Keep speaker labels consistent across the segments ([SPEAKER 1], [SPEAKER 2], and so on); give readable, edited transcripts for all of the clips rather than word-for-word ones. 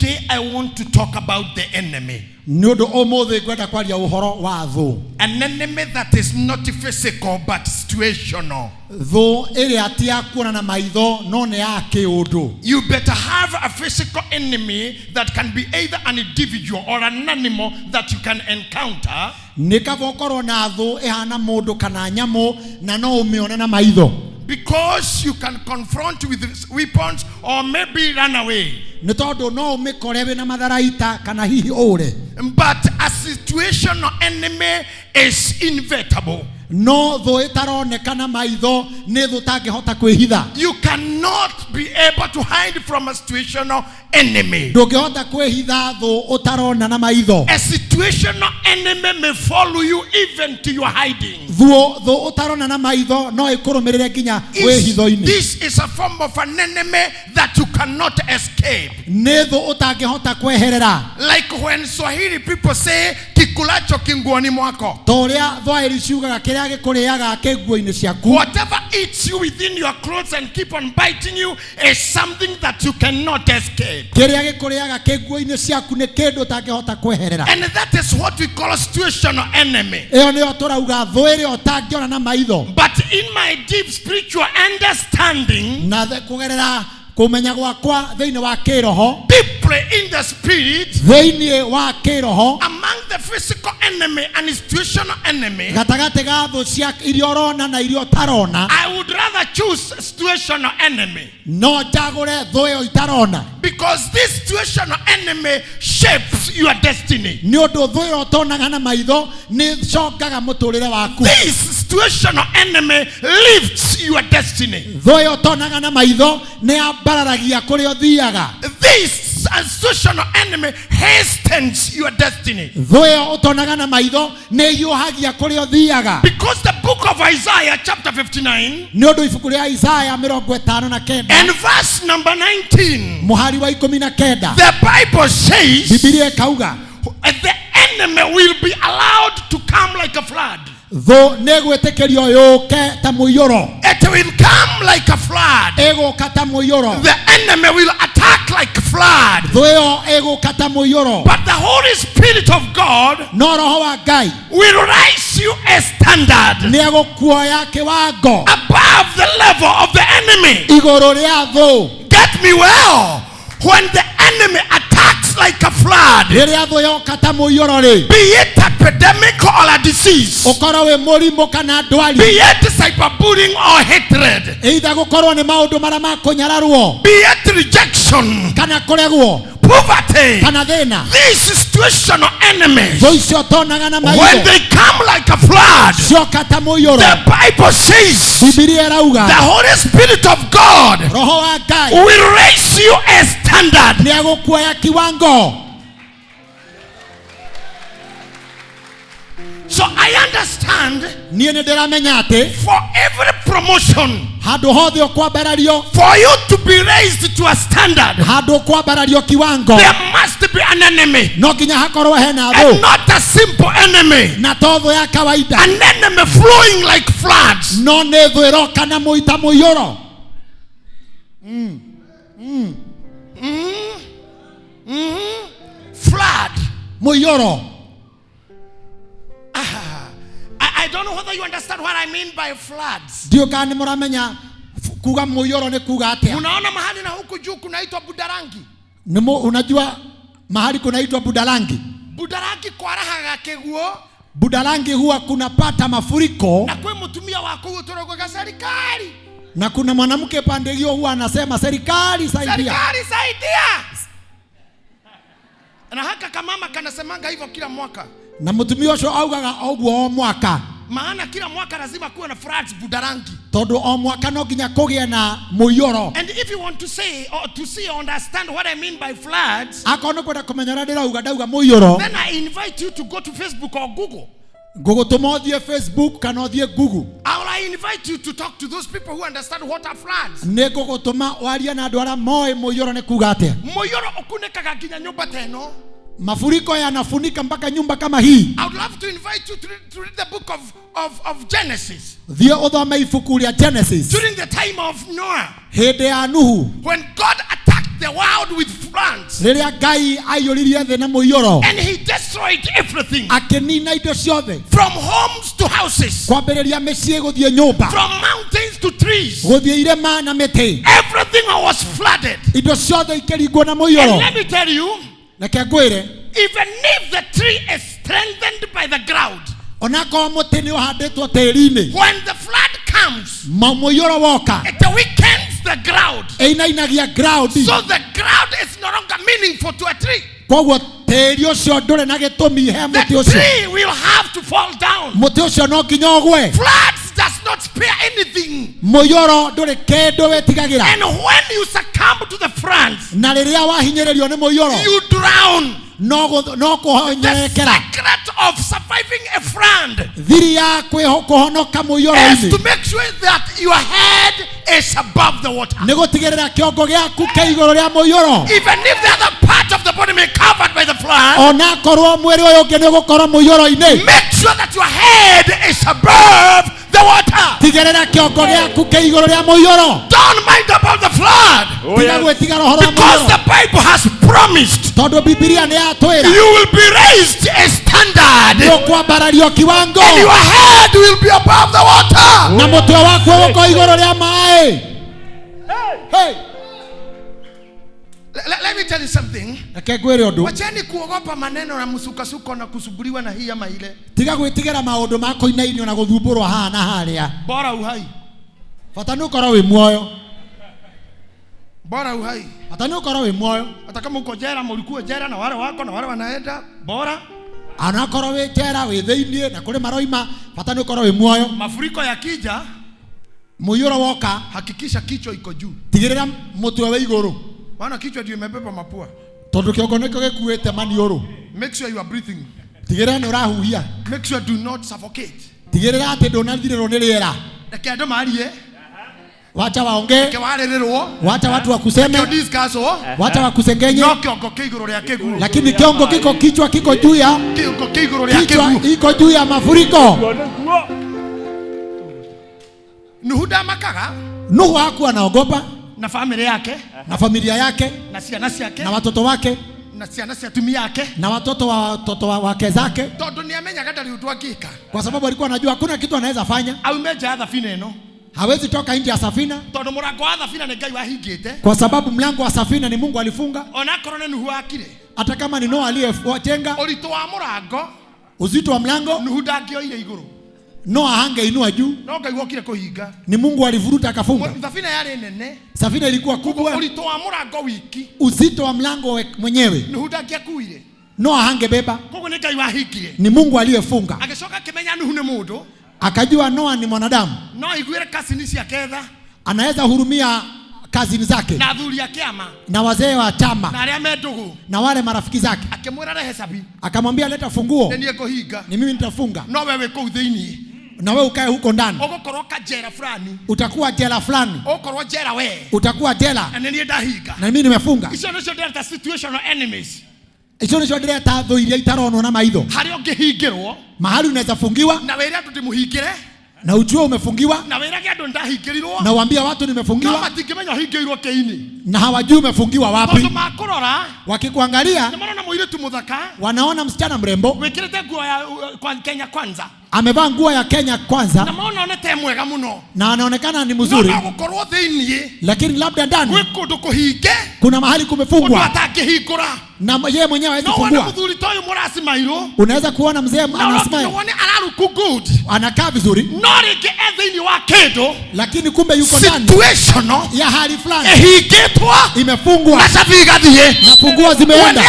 [SPEAKER 1] Today I want to talk about the enemy.
[SPEAKER 2] An
[SPEAKER 1] enemy that is not physical but situational. You better have a physical enemy that can be either an individual or an animal that you can encounter. Because you can confront with weapons or maybe run away. But a situational enemy is inevitable. You cannot be able to hide from a situational enemy. A situational enemy may follow you even to your hiding. This is a form of an enemy that you cannot escape. Like when Swahili people say kikulacho kinguani mwako. Whatever eats you within your clothes and keep on biting you is something that you cannot escape. And that is what we call a situational enemy. But in my deep spiritual understanding, deeply in the spirit, among the physical enemy and situational enemy, I would rather choose situational enemy. Because this situational enemy shapes your destiny. This situational enemy lifts your destiny. This situational enemy hastens your destiny. Because the book of Isaiah chapter 59 and verse number 19, the Bible says the enemy will be allowed to come like a flood. It will come like a flood. The enemy will attack like a flood. But the Holy Spirit of God will raise you a standard above the level of the enemy. Get me well. When the enemy attacks like a flood, be it epidemic or a disease, be it cyberbullying or hatred, be it rejection, poverty, these situational enemies, when they come like a flood, the Bible says the Holy Spirit of God will raise you a standard. So I understand for every promotion, for you to be raised to a standard, there must be an enemy, and not a simple enemy, an enemy flowing like floods. Flood. I don't know whether you understand what I mean by floods. Unaona mahali na huku juu kunaitwa Budarangi.
[SPEAKER 2] Unajua mahali kunaitwa Budarangi.
[SPEAKER 1] Budarangi kwa raha gakeguo.
[SPEAKER 2] Budarangi huwa kunapata mafuriko.
[SPEAKER 1] Na kwa mtumia wako utorogoga serikali.
[SPEAKER 2] Na kuna mwanamke pande hiyo huwa anasema serikali saidia.
[SPEAKER 1] Serikali saidia. Na haka kamama kanasemanga hivyo kila mwaka.
[SPEAKER 2] Na mtumio sho augaga ogwo mwaka.
[SPEAKER 1] Maana kila mwaka lazima kuwe na floods Budarangi.
[SPEAKER 2] Todo o mwaka no ginya kugie na muyoro.
[SPEAKER 1] And if you want to say or to see or understand what I mean by floods,
[SPEAKER 2] akono kwenda kumenyera ndira dauga muyoro.
[SPEAKER 1] Then I invite you to go to Facebook or Google.
[SPEAKER 2] Google tomodie Facebook kanodie Google.
[SPEAKER 1] I invite you to talk to those people who understand what are floods.
[SPEAKER 2] Ne Google toma waria na andũ arĩa moe muyoro ne kugate.
[SPEAKER 1] Muyoro okunekaga nginya nyumba teno.
[SPEAKER 2] Mafuriko yanafunika mpaka nyumba kama hii.
[SPEAKER 1] I would love to invite you to read the book of Genesis.
[SPEAKER 2] Thio udhome ibuku rĩa Genesis.
[SPEAKER 1] During the time of Noah.
[SPEAKER 2] Hĩndĩ ya Nuhu.
[SPEAKER 1] When God attacked the world with floods.
[SPEAKER 2] And
[SPEAKER 1] he destroyed everything.
[SPEAKER 2] From
[SPEAKER 1] From homes to houses. From mountains to trees. Everything was flooded. And let me tell you, even if the tree is strengthened by the ground, when the flood comes, it weakens the ground. So the ground is no longer meaningful to a tree. The tree will have to fall down. Floods does not spare anything. And when you succumb to the floods, you drown. The secret of surviving a flood is to make sure that your head is above the water. Even if the other part of the body may be covered by the flood, make sure that your head is above the water. Don't mind about the flood. Because the Bible has promised you will be raised a standard and your head will be above the water. Let me tell you something. Wacheni kuogopa maneno na musukasuko na kusuburiwa na hii ama ile.
[SPEAKER 2] Tiga gwitigera maundu makoinainio na guthumburwo haha na haria.
[SPEAKER 1] Bora uhai.
[SPEAKER 2] Fata nukorwo wi muoyo.
[SPEAKER 1] Bora uhai.
[SPEAKER 2] Fata nukorwo wi muoyo.
[SPEAKER 1] Hata kama uko jela, mulikuwa jela na wale wako na wale wanaenda, bora.
[SPEAKER 2] Anakorwo wi jela wi theinie na kuri maroima, fata nukorwo wi muoyo.
[SPEAKER 1] Mafuriko yakija,
[SPEAKER 2] muyuro woka,
[SPEAKER 1] hakikisha kichwa iko juu.
[SPEAKER 2] Tigirira mutwe wa iguru.
[SPEAKER 1] Maana kichwa ndio imebeba mapua.
[SPEAKER 2] Tondu kiongo niko gikuite maniuru.
[SPEAKER 1] Make sure you are breathing.
[SPEAKER 2] Tigirira ni urahuhia.
[SPEAKER 1] Make sure do not suffocate.
[SPEAKER 2] Tigirira ati ndonathirirwo ni riera.
[SPEAKER 1] Reke andu marie.
[SPEAKER 2] Wacha waonge.
[SPEAKER 1] Reke warerirwo.
[SPEAKER 2] Wacha watu wakuseme.
[SPEAKER 1] Reke discusso.
[SPEAKER 2] Wacha wakusengenye.
[SPEAKER 1] No kiongo kiguru ria kiguo.
[SPEAKER 2] Lakini kiongo kiko kichwa kiko juu ya.
[SPEAKER 1] Kiongo kiguru ria kiguo.
[SPEAKER 2] Kichwa iko juu ya mafuriko.
[SPEAKER 1] Nuhuda makaga.
[SPEAKER 2] Nuhu hakuwa anaogopa.
[SPEAKER 1] Na familia yake,
[SPEAKER 2] na familia yake,
[SPEAKER 1] na ciana ciake,
[SPEAKER 2] na watoto wake,
[SPEAKER 1] na ciana cia tumia yake,
[SPEAKER 2] na watoto wa wake zake.
[SPEAKER 1] Tondu ni amenyaga ndari utu akika.
[SPEAKER 2] Kwa sababu alikuwa anajua hakuna kitu anaweza fanya.
[SPEAKER 1] Aumeja safina eno.
[SPEAKER 2] Hawezi toka nje ya safina.
[SPEAKER 1] Tondu murango wa safina ni Ngai wahingite.
[SPEAKER 2] Kwa sababu mlango wa safina ni Mungu alifunga.
[SPEAKER 1] Ona korone Nuhu akire.
[SPEAKER 2] Hata kama ni Noa aliyejenga.
[SPEAKER 1] Urito wa murango,
[SPEAKER 2] uzito wa mlango,
[SPEAKER 1] Nuhu ndangioire iguru.
[SPEAKER 2] Noa hangeinua juu.
[SPEAKER 1] No Ngai wokire kuhinga.
[SPEAKER 2] Ni Mungu alivuruta akafunga.
[SPEAKER 1] Safina yale nene.
[SPEAKER 2] Safina ilikuwa kubwa.
[SPEAKER 1] Urito wa murango wiki.
[SPEAKER 2] Uzito wa mlango mwenyewe.
[SPEAKER 1] Nuhu ndangekuire.
[SPEAKER 2] Noa hangebeba.
[SPEAKER 1] Kogo ni Ngai wahingire.
[SPEAKER 2] Ni Mungu aliyefunga.
[SPEAKER 1] Ageshoka kimenya Nuhu ni mundu.
[SPEAKER 2] Akajua Noa ni mwanadamu.
[SPEAKER 1] No igwire kasini cia ketha.
[SPEAKER 2] Anaweza hurumia kazini zake.
[SPEAKER 1] Na athuri ake ama.
[SPEAKER 2] Na wazee wa chama.
[SPEAKER 1] Na aria mendugu.
[SPEAKER 2] Na wale marafiki zake.
[SPEAKER 1] Akimwira rehe sabi.
[SPEAKER 2] Akamwambia leta funguo.
[SPEAKER 1] Ni kuhinga.
[SPEAKER 2] Ni mimi nitafunga.
[SPEAKER 1] No wewe kuu thiini.
[SPEAKER 2] Na wewe ukae huko ndani.
[SPEAKER 1] Ogokoroka jela fulani.
[SPEAKER 2] Utakuwa jela fulani.
[SPEAKER 1] Okorwa jela we.
[SPEAKER 2] Utakuwa jela.
[SPEAKER 1] Na ni ndahinga.
[SPEAKER 2] Na mimi nimefunga.
[SPEAKER 1] Icio nicio ndireta situational enemies.
[SPEAKER 2] Icio nicio ndireta thũ iria itaronwo na maitho.
[SPEAKER 1] Hari ungihingirwo.
[SPEAKER 2] Mahali unaweza fungiwa.
[SPEAKER 1] Na wĩre andũ ndĩmũhingĩre.
[SPEAKER 2] Na ujue umefungiwa.
[SPEAKER 1] Na wĩrage andũ ndahingĩrirwo.
[SPEAKER 2] Na waambia watu nimefungiwa.
[SPEAKER 1] No matingĩmenya hingĩirwo kĩini.
[SPEAKER 2] Na hawajui umefungiwa wapi.
[SPEAKER 1] Tondũ makũrora.
[SPEAKER 2] Wakikuangalia.
[SPEAKER 1] Nĩ marona mũirĩtu mũthaka.
[SPEAKER 2] Wanaona msichana mrembo.
[SPEAKER 1] Wĩkĩrĩte nguo ya Kenya Kwanza.
[SPEAKER 2] Amevaa nguo ya Kenya Kwanza.
[SPEAKER 1] Na maona onete mwega muno.
[SPEAKER 2] Na anaonekana ni mzuri.
[SPEAKER 1] No gukorwo thiini.
[SPEAKER 2] Lakini labda ndani.
[SPEAKER 1] Gwĩ kũndũ kũhinge.
[SPEAKER 2] Kuna mahali kumefungwa.
[SPEAKER 1] Mũndũ atangĩhingũra.
[SPEAKER 2] Na yeye mwenyewe hawezi kufungua.
[SPEAKER 1] No wana mthuri toyo murasi mairo.
[SPEAKER 2] Unaweza kuona mzee anasmile.
[SPEAKER 1] No wana araruku good.
[SPEAKER 2] Anakaa vizuri.
[SPEAKER 1] No rike ethini wa kendo.
[SPEAKER 2] Lakini kumbe yuko ndani.
[SPEAKER 1] Situational.
[SPEAKER 2] Ya hali fulani.
[SPEAKER 1] Ehingitwa.
[SPEAKER 2] Imefungwa.
[SPEAKER 1] Na sabigathie.
[SPEAKER 2] Na funguo zimeenda.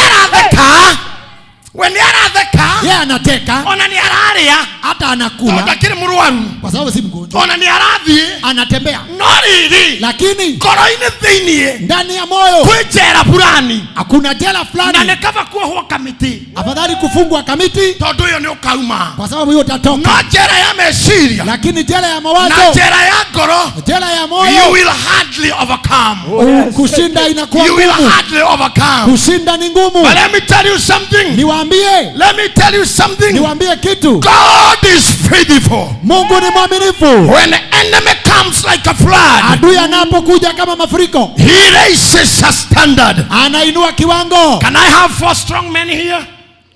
[SPEAKER 1] When they are the car,
[SPEAKER 2] yeye anateka.
[SPEAKER 1] Ona ni araria.
[SPEAKER 2] Hata anakula.
[SPEAKER 1] Lakini mruaru.
[SPEAKER 2] Kwa sababu si mgonjwa.
[SPEAKER 1] Ona ni arathi.
[SPEAKER 2] Anatembea.
[SPEAKER 1] No riri.
[SPEAKER 2] Lakini
[SPEAKER 1] koroini thiini.
[SPEAKER 2] Ndani ya moyo.
[SPEAKER 1] Kujera fulani.
[SPEAKER 2] Hakuna jela fulani.
[SPEAKER 1] Na nekava kuohwo kamiti.
[SPEAKER 2] Afadhali kufungwa kamiti.
[SPEAKER 1] Tondu hiyo ni ukauma.
[SPEAKER 2] Kwa sababu hiyo utatoka.
[SPEAKER 1] No jera ya meciria.
[SPEAKER 2] Lakini jela ya mawazo.
[SPEAKER 1] Na jera ya ngoro.
[SPEAKER 2] Jela ya moyo.
[SPEAKER 1] You will hardly overcome.
[SPEAKER 2] Kushinda inakuwa ngumu.
[SPEAKER 1] You will hardly overcome.
[SPEAKER 2] Kushinda ni ngumu.
[SPEAKER 1] But let me tell you something.
[SPEAKER 2] Niwaambie.
[SPEAKER 1] Let me tell you something.
[SPEAKER 2] Niwaambie kitu.
[SPEAKER 1] God is faithful.
[SPEAKER 2] Mungu ni mwaminifu.
[SPEAKER 1] When the enemy comes like a flood,
[SPEAKER 2] adui anapokuja kama mafuriko,
[SPEAKER 1] he raises a standard.
[SPEAKER 2] anainua kiwango.
[SPEAKER 1] Can I have 4 strong men here?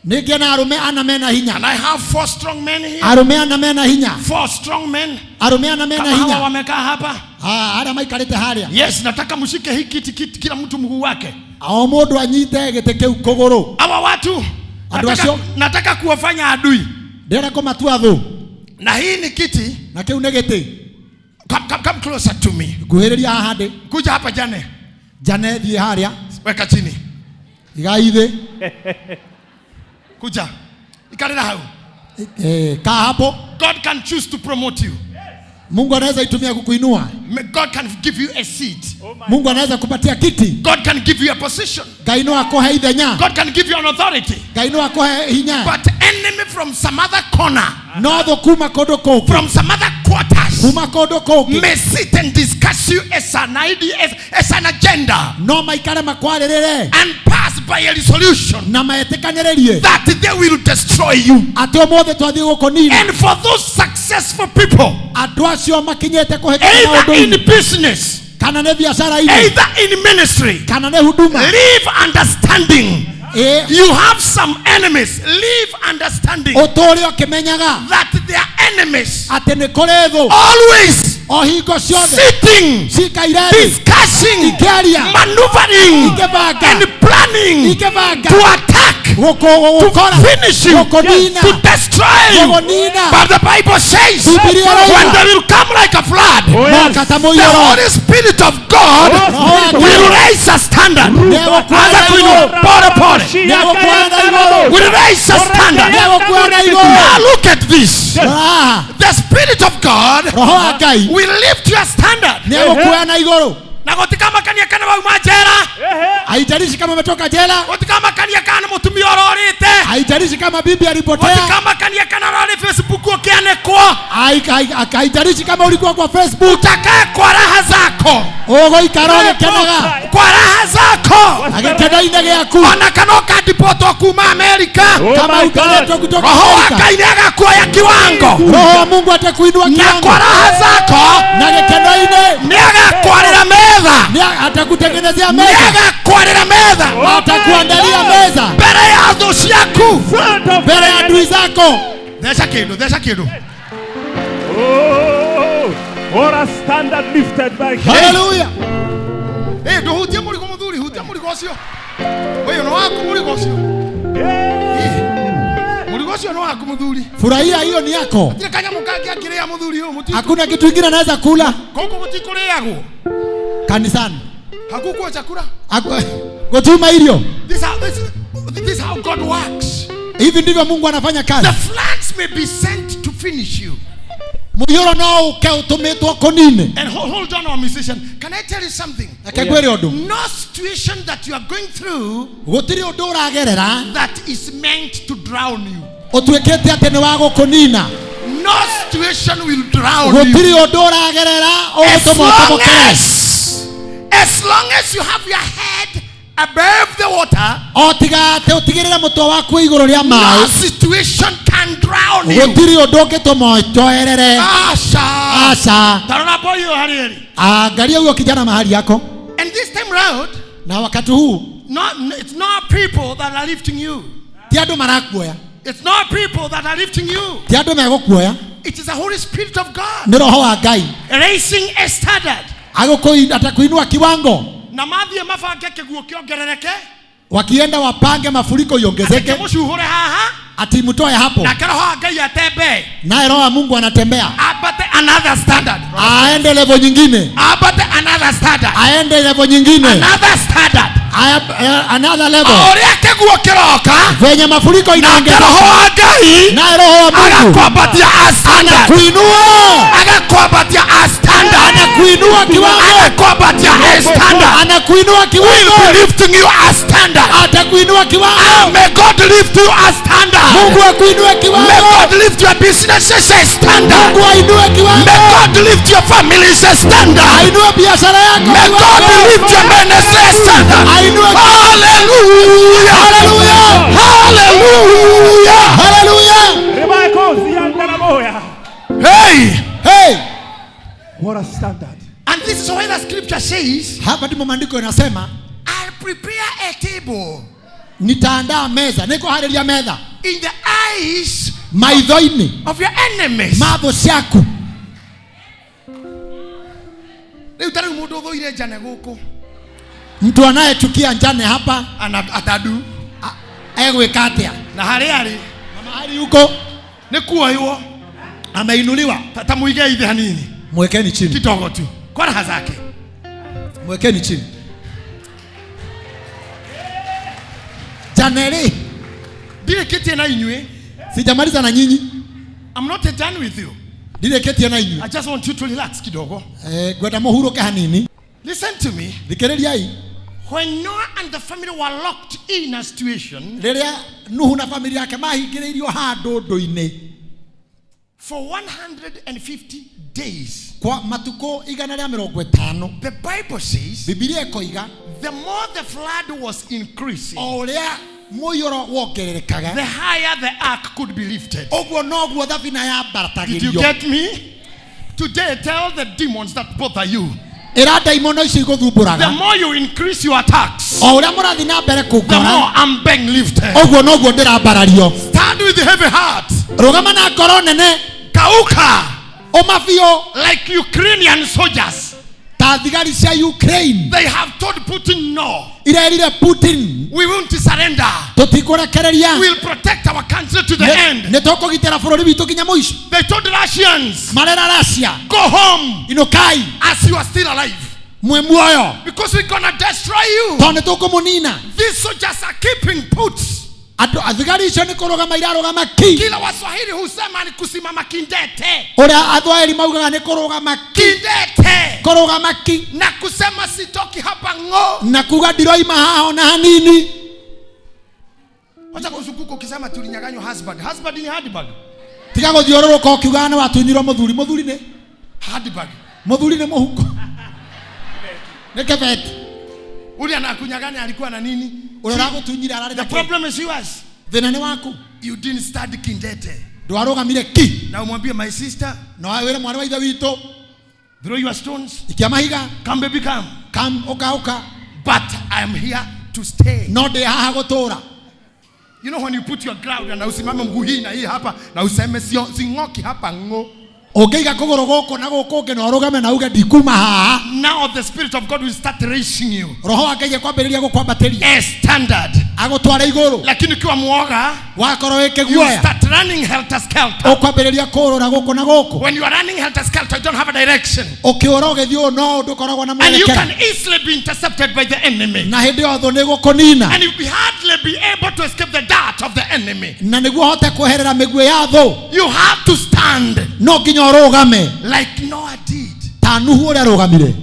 [SPEAKER 2] Nigena arume anamena hinya.
[SPEAKER 1] Can I have 4 strong men here?
[SPEAKER 2] Arume anamena hinya.
[SPEAKER 1] 4 strong men.
[SPEAKER 2] Arume anamena
[SPEAKER 1] Kama
[SPEAKER 2] hinya.
[SPEAKER 1] hawa wamekaa hapa.
[SPEAKER 2] Ara maikarete haria.
[SPEAKER 1] Yes, nataka mshike hiki kiti kila mtu mguu wake.
[SPEAKER 2] Ao mundu anyite gite kiu kuguru.
[SPEAKER 1] Hawa watu nataka kuwafanya adui.
[SPEAKER 2] Ndera kumatua thu.
[SPEAKER 1] Na hii ni kiti.
[SPEAKER 2] Na kiu negete.
[SPEAKER 1] Come closer to me.
[SPEAKER 2] Guhiriria hahande.
[SPEAKER 1] Kuja hapa Jane.
[SPEAKER 2] Jane thie haria.
[SPEAKER 1] Weka chini.
[SPEAKER 2] Igaithe.
[SPEAKER 1] Kuja. Ikarira hau.
[SPEAKER 2] Ka hapo.
[SPEAKER 1] God can choose to promote you.
[SPEAKER 2] Mungu anaweza itumia kukuinua.
[SPEAKER 1] God can give you a seat.
[SPEAKER 2] Mungu anaweza kupatia kiti.
[SPEAKER 1] God can give you a position.
[SPEAKER 2] Gainua ko haithenya.
[SPEAKER 1] God can give you an authority.
[SPEAKER 2] Gainua ko hinya.
[SPEAKER 1] But enemy from some other corner,
[SPEAKER 2] no kuma kodo ko,
[SPEAKER 1] from some other quarters,
[SPEAKER 2] kuma kodo ko,
[SPEAKER 1] may sit and discuss you as an idea, as an agenda,
[SPEAKER 2] no maikare makwarerere,
[SPEAKER 1] and pass by a resolution
[SPEAKER 2] na maetekanyererie
[SPEAKER 1] that they will destroy you.
[SPEAKER 2] Atomothe twathi gukonina.
[SPEAKER 1] And for those successful people, either in business, either in ministry, leave understanding. You have some enemies. Leave understanding that their enemies always sitting, discussing, maneuvering, and planning to attack, to finish you, to destroy you. But the Bible says when they will come like a flood, the Holy Spirit of God will raise a standard. Will raise a standard. Now look at this. The Spirit of God will lift your standard. Na gotikama kania kana wa majera,
[SPEAKER 2] haijalishi kama umetoka jela,
[SPEAKER 1] gotikama kania kana mutumia ororite,
[SPEAKER 2] haijalishi kama bibi alipotea,
[SPEAKER 1] gotikama kania kana rori Facebook ukiane kwa,
[SPEAKER 2] haijalishi kama ulikuwa kwa Facebook,
[SPEAKER 1] utakae kwa raha zako,
[SPEAKER 2] ogo ikarone kenaga
[SPEAKER 1] kwa raha zako,
[SPEAKER 2] agekeda inege yaku
[SPEAKER 1] ona kanoka dipoto kuma Amerika,
[SPEAKER 2] kama utaletwa kutoka
[SPEAKER 1] Amerika, kainaga kwa ya kiwango,
[SPEAKER 2] roho wa Mungu atakuinua kiwango,
[SPEAKER 1] na kwa raha zako,
[SPEAKER 2] na gekeda ine
[SPEAKER 1] niaga kwa meza,
[SPEAKER 2] atakutengenezea meza,
[SPEAKER 1] niaga kwa meza,
[SPEAKER 2] atakuandalia meza
[SPEAKER 1] mbele ya adui yako,
[SPEAKER 2] mbele ya adui zako.
[SPEAKER 1] There's a kid.
[SPEAKER 3] What a standard lifted by God.
[SPEAKER 2] Hallelujah.
[SPEAKER 1] Do hutia muligo mudhuri, hutia muligo sio. Wewe no wako muligo sio. Muligo sio no wako mudhuri.
[SPEAKER 2] Furahia hiyo ni yako.
[SPEAKER 1] Tile kanya mukaki akirea mudhuri huyo muti.
[SPEAKER 2] Hakuna kitu kingine anaweza kula.
[SPEAKER 1] Koko kutikoleago.
[SPEAKER 2] Kanisani.
[SPEAKER 1] Hakukuwa chakula.
[SPEAKER 2] Gotuma hiyo.
[SPEAKER 1] This how God works.
[SPEAKER 2] Hivi ndivyo Mungu anafanya kazi.
[SPEAKER 1] The floods may be sent to finish you.
[SPEAKER 2] Muyoro no ukeutumitwo konine.
[SPEAKER 1] And hold on, our musician. Can I tell you something?
[SPEAKER 2] No
[SPEAKER 1] situation that you are going through
[SPEAKER 2] that
[SPEAKER 1] is meant to drown you. No situation will drown you. As long as you have your head above the water, no situation can drown you. And this time round, it's not people that are lifting you. It's not people that are lifting you. It is the Holy Spirit of God raising a standard.
[SPEAKER 2] Wakienda wapange mafuriko iongezeke, ati mtoe hapo, na roho wa Mungu anatembea,
[SPEAKER 1] apate another standard,
[SPEAKER 2] aende level nyingine,
[SPEAKER 1] apate another standard,
[SPEAKER 2] aende level nyingine,
[SPEAKER 1] another standard,
[SPEAKER 2] another level.
[SPEAKER 1] Venye
[SPEAKER 2] mafuriko inaongezeka,
[SPEAKER 1] na roho wa Mungu
[SPEAKER 2] akakupatia standard, anakuinua,
[SPEAKER 1] akakupatia standard,
[SPEAKER 2] anakuinua kiwango,
[SPEAKER 1] akakupatia standard,
[SPEAKER 2] anakuinua kiwango,
[SPEAKER 1] will be lifting you a standard,
[SPEAKER 2] atakuinua kiwango.
[SPEAKER 1] May God lift you a standard.
[SPEAKER 2] Mungu akuinue kiwango.
[SPEAKER 1] May God lift your businesses a standard.
[SPEAKER 2] Mungu ainue kiwango.
[SPEAKER 1] May God lift your families a standard.
[SPEAKER 2] Ainue biashara yako.
[SPEAKER 1] May God lift your ministry a standard.
[SPEAKER 2] Ainue.
[SPEAKER 1] Hallelujah. Hallelujah.
[SPEAKER 2] Hallelujah. Hallelujah.
[SPEAKER 1] Hey.
[SPEAKER 2] Hey.
[SPEAKER 3] What a standard.
[SPEAKER 1] And this is why the scripture says,
[SPEAKER 2] hapa ndipo maandiko yanasema,
[SPEAKER 1] I'll prepare a table.
[SPEAKER 2] Nitaandaa meza, niko halelia meza.
[SPEAKER 1] In the eyes
[SPEAKER 2] maitho-ini
[SPEAKER 1] of your enemies.
[SPEAKER 2] Matho ciaku. Mtu anayechukia njane hapa
[SPEAKER 1] atadu
[SPEAKER 2] egwika atia
[SPEAKER 1] na hali
[SPEAKER 2] na mahali huko
[SPEAKER 1] ni kuoywo
[SPEAKER 2] ameinuliwa.
[SPEAKER 1] Tamuige hivi hanini,
[SPEAKER 2] mwekeni chini
[SPEAKER 1] kidogo tu kwa raha zake,
[SPEAKER 2] mwekeni chini. Janeli
[SPEAKER 1] dile kiti na inywe,
[SPEAKER 2] sijamaliza na nyinyi.
[SPEAKER 1] I'm not done with you.
[SPEAKER 2] Dile kiti na inywe,
[SPEAKER 1] I just want you to relax kidogo.
[SPEAKER 2] Gwenda muhuruke hanini.
[SPEAKER 1] Listen to me.
[SPEAKER 2] Thikereriai.
[SPEAKER 1] When Noah and the family were locked in a situation,
[SPEAKER 2] riria Nuhu na family yake mahingiriirio handu ndu-ini
[SPEAKER 1] for 150 days,
[SPEAKER 2] kwa matuko 150,
[SPEAKER 1] the Bible says,
[SPEAKER 2] Biblia ikoiga,
[SPEAKER 1] the more the flood was increasing,
[SPEAKER 2] oria muyoro wongererekaga,
[SPEAKER 1] the higher the ark could be lifted.
[SPEAKER 2] Ogwo noguo thabina ya baratagirio.
[SPEAKER 1] Did you get me? Today tell the demons that bother you, the more you increase your attacks, the more I'm being lifted. Stand with a heavy heart. Kauka. Like Ukrainian soldiers. They have told Putin no. We won't surrender. We'll protect our country to the end. They told Russians, go home as you are still alive, because we're gonna destroy you. These soldiers are keeping puts. Kila Waswahili husema ni kusimama kindete. Kindete. Na kusema sitoki hapa ngo.
[SPEAKER 2] Na kugadiroi hao na hanini.
[SPEAKER 1] Wacha kusukuko ukisema tulinyaganywa husband. Husband ni handbag.
[SPEAKER 2] Tiga guthiororoka ukiuga na watunyirwo muthuri. Muthuri ni
[SPEAKER 1] handbag.
[SPEAKER 2] Muthuri ni muhuko. Nekebet.
[SPEAKER 1] Uli anakunyaganya alikuwa na nini? The problem is yours. You didn't study kindete.
[SPEAKER 2] Na
[SPEAKER 1] umwambie my sister,
[SPEAKER 2] na wewe mwana wa wito,
[SPEAKER 1] throw your stones.
[SPEAKER 2] Ikiamahiga,
[SPEAKER 1] come baby come.
[SPEAKER 2] Come oka.
[SPEAKER 1] But I am here to stay.
[SPEAKER 2] No de haha gotora.
[SPEAKER 1] You know when you put your ground na usimame mguu hii na hii hapa na useme singoki hapa ngo.
[SPEAKER 2] Ogeiga kogoro goko na goko ke no rogame na uga dikuma ha.
[SPEAKER 1] Now the Spirit of God will start raising you.
[SPEAKER 2] Roho akaje kwambiriria gukwambateria.
[SPEAKER 1] A standard.
[SPEAKER 2] Agotwara iguru.
[SPEAKER 1] Lakini ukiwa muoga,
[SPEAKER 2] wakoro weke guoya.
[SPEAKER 1] You start running helter skelter.
[SPEAKER 2] Okwambiriria korora goko na goko.
[SPEAKER 1] When you are running helter skelter, you don't have a direction.
[SPEAKER 2] Okioroge thio no ndukoragwo na mwelekeo.
[SPEAKER 1] And you can easily be intercepted by the enemy.
[SPEAKER 2] Na hindi yotho ni gukonina.
[SPEAKER 1] And you will hardly be able to escape the dart of the enemy.
[SPEAKER 2] Na niguo hote kweherera migwe ya tho.
[SPEAKER 1] You have to stand.
[SPEAKER 2] No nginya orogame.
[SPEAKER 1] Like Noah did.
[SPEAKER 2] Ta Nuhu uria rogamire.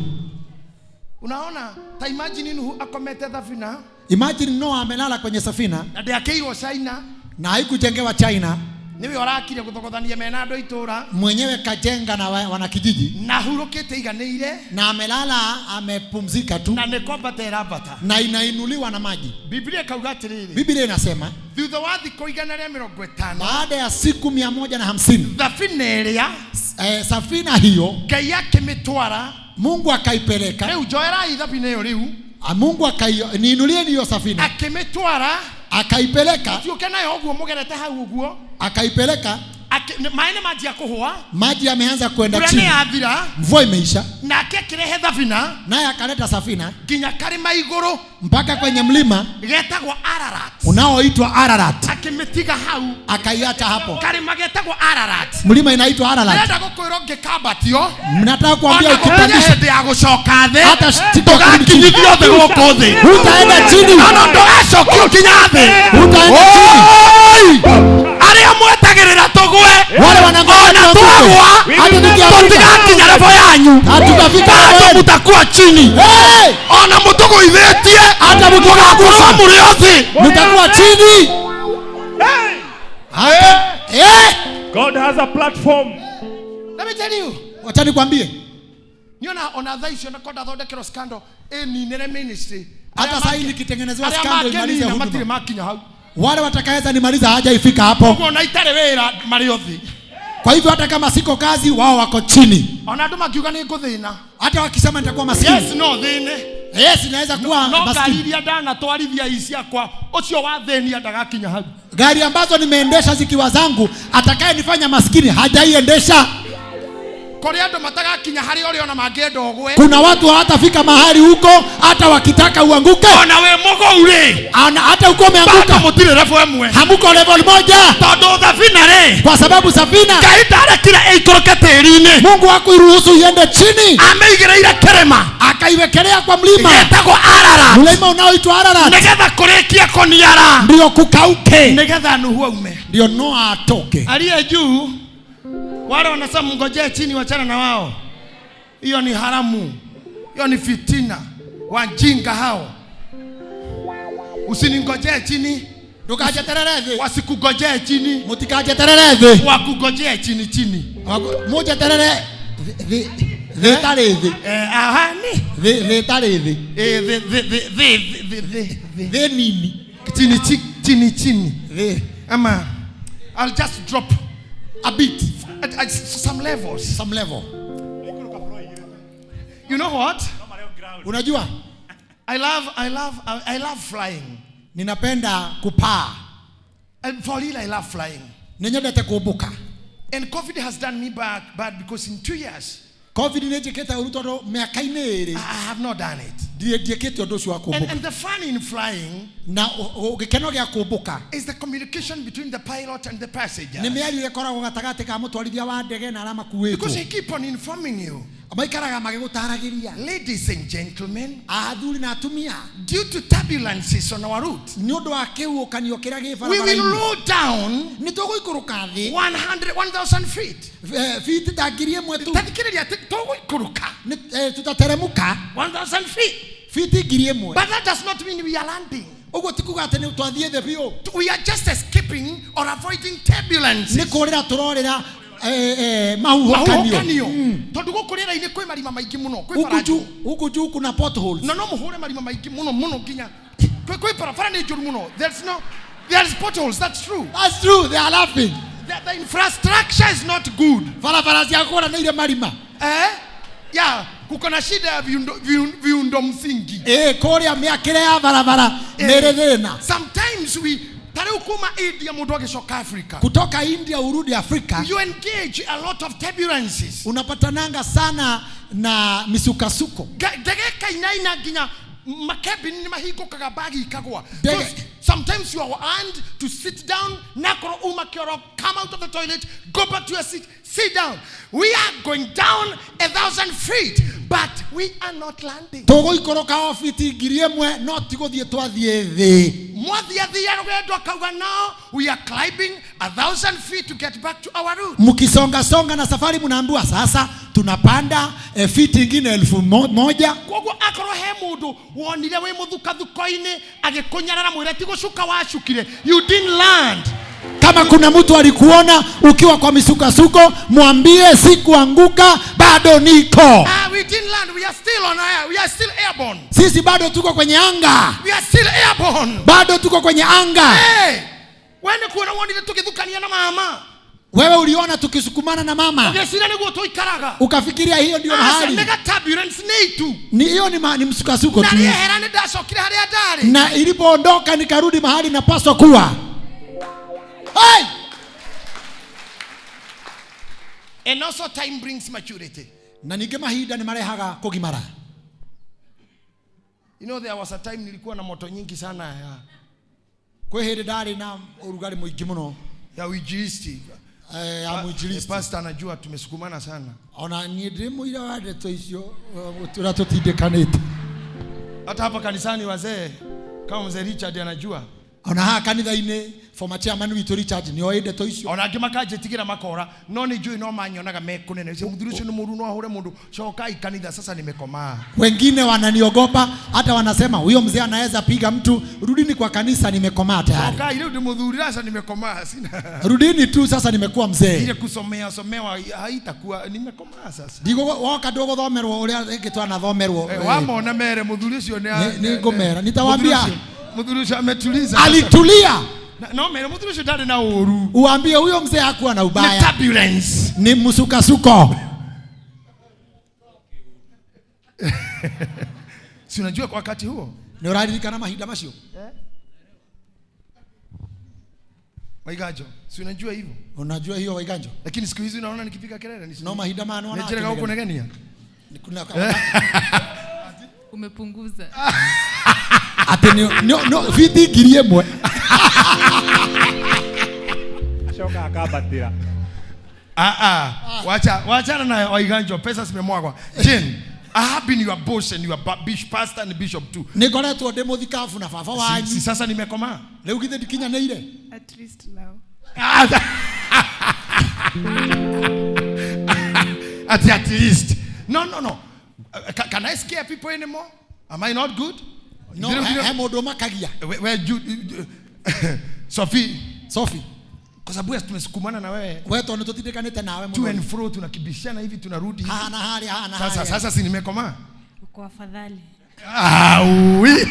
[SPEAKER 1] Unaona, ta imagine Nuhu akomete safina.
[SPEAKER 2] Imagine Noah amelala kwenye safina.
[SPEAKER 1] Na ndakeiwa China.
[SPEAKER 2] Na haikujengewa China.
[SPEAKER 1] Niwe orakire guthogothania mena ndo itura.
[SPEAKER 2] Mwenyewe kajenga na wanakijiji.
[SPEAKER 1] Na hurukite iganire.
[SPEAKER 2] Na amelala amepumzika tu.
[SPEAKER 1] Na nekomba terabata.
[SPEAKER 2] Na inainuliwa na maji.
[SPEAKER 1] Biblia kauga tiriri.
[SPEAKER 2] Biblia inasema
[SPEAKER 1] thutha wa thikũ 150,
[SPEAKER 2] baada ya siku 150, safina hiyo
[SPEAKER 1] Ngai akimitwara,
[SPEAKER 2] Mungu akaipeleka.
[SPEAKER 1] Leo joera ithabina hiyo leo.
[SPEAKER 2] Mungu akainulia hiyo safina.
[SPEAKER 1] Akimitwara,
[SPEAKER 2] akaipeleka.
[SPEAKER 1] Tuke nayo oguo mugerete hau oguo.
[SPEAKER 2] Akaipeleka.
[SPEAKER 1] Maene maji ya kuhua.
[SPEAKER 2] Maji yameanza kwenda chini. Mvua imeisha.
[SPEAKER 1] Na akikirehe safina.
[SPEAKER 2] Naye akaleta safina.
[SPEAKER 1] Kinya karima iguru.
[SPEAKER 2] Mpaka kwenye mlima.
[SPEAKER 1] Getagwo Ararat.
[SPEAKER 2] Unaoitwa Ararat.
[SPEAKER 1] Akimitiga hau.
[SPEAKER 2] Akaiacha hapo.
[SPEAKER 1] Karima getagwo Ararat.
[SPEAKER 2] Mlima inaitwa Ararat.
[SPEAKER 1] Nenda gukwira ngikabatio.
[SPEAKER 2] Mnataka kuambia ukipandisha
[SPEAKER 1] hende ya gucoka thi.
[SPEAKER 2] Hata
[SPEAKER 1] tugakinyithio thi guku thi.
[SPEAKER 2] Utaenda chini.
[SPEAKER 1] Ana ndo acokio kinya thi.
[SPEAKER 2] Utaenda chini.
[SPEAKER 1] Aria mwetagirira tugwe.
[SPEAKER 2] Wale wanangoja
[SPEAKER 1] twagwa. Hata tugakinya level yanyu.
[SPEAKER 2] Hatutafika
[SPEAKER 1] hapo, mtakuwa chini. Ona mutugo ithetie. Hata mtugakufa muri othi.
[SPEAKER 2] Mtakuwa chini.
[SPEAKER 3] God has a platform.
[SPEAKER 1] Let me tell you.
[SPEAKER 2] Wacha nikwambie.
[SPEAKER 1] Niona ona dhaisho na koda thondekero scandal ni nere ministry.
[SPEAKER 2] Hata sasa hivi kitengenezwa scandal imalize huduma.
[SPEAKER 1] Hau.
[SPEAKER 2] Wale watakaweza nimaliza haja ifika hapo.
[SPEAKER 1] Ugo na itare wera mariothi.
[SPEAKER 2] Kwa hivyo hata kama siko kazi wao wako chini.
[SPEAKER 1] Onaduma kiuga ni kuthina.
[SPEAKER 2] Hata wakisema nitakuwa maskini.
[SPEAKER 1] Yes no thine.
[SPEAKER 2] Yes inaweza kuwa maskini.
[SPEAKER 1] No gari ndana twarithia isia kwa ucio wa thenia ndagakinya hau.
[SPEAKER 2] Gari ambazo nimeendesha zikiwa zangu atakaye nifanya maskini hajaiendesha. Kuna watu hawatafika mahali huko hata wakitaka uanguke. Hata uko umeanguka hamuko level moja. Kwa sababu safina Mungu hakuiruhusu iende chini, akaiwekelea kwa mlima. Mlima unaoitwa Ararat ndio kukauke, ndio Noa atoke.
[SPEAKER 1] Aliye juu wale wanasema mngojee chini, wachana na wao. Hiyo ni haramu. Hiyo ni fitina. Wajinga hao. Usiningojee chini.
[SPEAKER 2] Tukaje terereze.
[SPEAKER 1] Wasikugojee chini.
[SPEAKER 2] Mutikaje terereze.
[SPEAKER 1] Wakugojee chini chini.
[SPEAKER 2] Moja terere. Vetareze.
[SPEAKER 1] Ahani.
[SPEAKER 2] Vetareze.
[SPEAKER 1] Ve nini? Chini chini. Ama I'll just drop a bit. At some levels.
[SPEAKER 2] Some level.
[SPEAKER 1] You know what?
[SPEAKER 2] Unajua?
[SPEAKER 1] I love flying.
[SPEAKER 2] Ninapenda kupaa.
[SPEAKER 1] And for real I love flying.
[SPEAKER 2] Ninyendete kubuka.
[SPEAKER 1] And COVID has done me bad because in 2 years
[SPEAKER 2] COVID nejeketa urutodo miaka ine.
[SPEAKER 1] I have not done it.
[SPEAKER 2] And
[SPEAKER 1] the fun in flying is the communication between the pilot and the passenger. Because he keep on informing you. Ladies and gentlemen, due to turbulences on our route, we will low down 1,000 feet. 1,000 feet. But that does not mean we are landing. We are just escaping or avoiding turbulence.
[SPEAKER 2] Huku juu kuna potholes.
[SPEAKER 1] There's potholes, that's true.
[SPEAKER 2] That's true, they are laughing.
[SPEAKER 1] The infrastructure is not good. Yeah, kukona shida ya viundo msingi. Sometimes we India Africa.
[SPEAKER 2] Kutoka India urudi Afrika.
[SPEAKER 1] You engage a lot of turbulences.
[SPEAKER 2] Unapatananga sana na misukasuko.
[SPEAKER 1] Sometimes you are earned to sit down, come out of the toilet, go back to your seat, sit down. We are going down 1,000 feet, but we are not landing. We are climbing 1,000 feet to get back to our route.
[SPEAKER 2] Mukisonga songa na safari munaambiwa sasa tunapanda feet ingine 1,000.
[SPEAKER 1] Kogo akoro he mundu wonire we muthuka thuko-ini agikunyarara mwire ti gushuka washukire. You didn't land.
[SPEAKER 2] Kama kuna mtu alikuona ukiwa kwa misukasuko, mwambie sikuanguka, bado niko.
[SPEAKER 1] We didn't land. We are still on air. We are still airborne.
[SPEAKER 2] Sisi bado tuko kwenye anga.
[SPEAKER 1] We are still airborne.
[SPEAKER 2] Bado tuko kwenye anga.
[SPEAKER 1] Hey, wende kuona wonire tukithukania na mama.
[SPEAKER 2] Wewe uliona tukisukumana na mama. Ukafikiria hiyo ndio mahali. Ni hiyo ni msukasuko tu. Na ilipoondoka nikarudi mahali napaswa kuwa. Hey!
[SPEAKER 1] And also time brings maturity.
[SPEAKER 2] Na nigemahinda ni marehaga kugimara.
[SPEAKER 1] You know, there was a time nilikuwa na moto nyingi sana ya
[SPEAKER 2] kwehede dari na urugari mwingi muno
[SPEAKER 1] ya uinjilisti. Pastor anajua tumesukumana sana.
[SPEAKER 2] Ona ni demo ile wade to isio tunatotidekanete.
[SPEAKER 1] Hata hapa kanisani wazee kama mzee Richard anajua.
[SPEAKER 2] Ona ha kanitha ine former chairman witu Richard ni oide to isio.
[SPEAKER 1] Ona ngimakaje tigira makora no ni jui no manyonaga mekunene. Mudhuru ucio ni muru no ahure mundu shoka ikanitha sasa nimekomaa.
[SPEAKER 2] Wengine wananiogopa hata wanasema huyo mzee anaweza piga mtu, rudini kwa kanisa nimekomaa tayari.
[SPEAKER 1] Shoka ile ndio mudhuru sasa nimekomaa sina.
[SPEAKER 2] Rudini tu sasa nimekuwa mzee.
[SPEAKER 1] Ile somewa haitakuwa nimekomaa sasa.
[SPEAKER 2] Digo woka dogo thomerwo uria ngitwa na thomerwo.
[SPEAKER 1] Wamona mere mudhuru ucio
[SPEAKER 2] ni ngomera nitawaambia
[SPEAKER 1] mudhuru ucio ametuliza.
[SPEAKER 2] Alitulia.
[SPEAKER 1] No, mimi mtu shidari na uru.
[SPEAKER 2] Uambie huyo mzee hakuwa na ubaya.
[SPEAKER 1] Turbulence.
[SPEAKER 2] Ni msukasuko.
[SPEAKER 1] Si unajua kwa wakati huo?
[SPEAKER 2] Ni uradirika na mahinda macio.
[SPEAKER 1] Waiganjo, si unajua hivyo?
[SPEAKER 2] Unajua hiyo Waiganjo?
[SPEAKER 1] Lakini siku hizi unaona nikipiga kelele ni
[SPEAKER 2] no mahinda maana wana.
[SPEAKER 1] Nijera huko negania.
[SPEAKER 2] Kuna
[SPEAKER 4] umepunguza.
[SPEAKER 2] Ate no viti girie mwe.
[SPEAKER 3] Shoka akabatira.
[SPEAKER 1] Wacha na Waiganjo, pesa zimemwagwa. Jen, I have been your boss and your bishop pastor and bishop too.
[SPEAKER 2] Nikoletwo ndemuthikafu na baba wanyu.
[SPEAKER 1] Si sasa nimekoma.
[SPEAKER 2] Leo githe dikinya neire.
[SPEAKER 4] At least now.
[SPEAKER 1] At least. No. Can I scare people anymore? Am I not good?
[SPEAKER 2] No, hemodo makagia.
[SPEAKER 1] Where you Sophie. Kwa sababu tumesukumana na wewe.
[SPEAKER 2] Wewe tu tutitikanite nawe
[SPEAKER 1] to and fro tunakibishana hivi tunarudi.
[SPEAKER 2] Hana hali.
[SPEAKER 1] Sasa si nimekoma.
[SPEAKER 4] Uko afadhali.
[SPEAKER 1] Oui.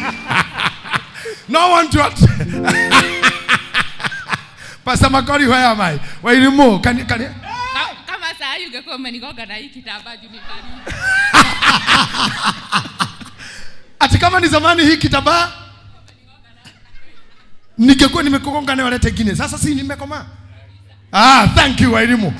[SPEAKER 1] No one to Pastor Makori, where am I? Where you move? Can you?
[SPEAKER 4] Kama saa hii ungekuwa umenigonga na hii kitambaa juu ni bali.
[SPEAKER 1] Ati kama ni zamani hii kitambaa ningekuwa nimekugonga na wale tengine. Sasa si nimekoma. Thank you Wairimu.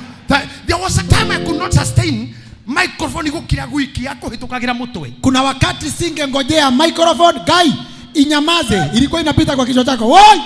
[SPEAKER 1] There was a time I could not sustain microphone iko kila wiki yako hitokagira mutwe.
[SPEAKER 2] Kuna wakati singengojea microphone guy inyamaze, ilikuwa inapita kwa kichwa chako. Woi!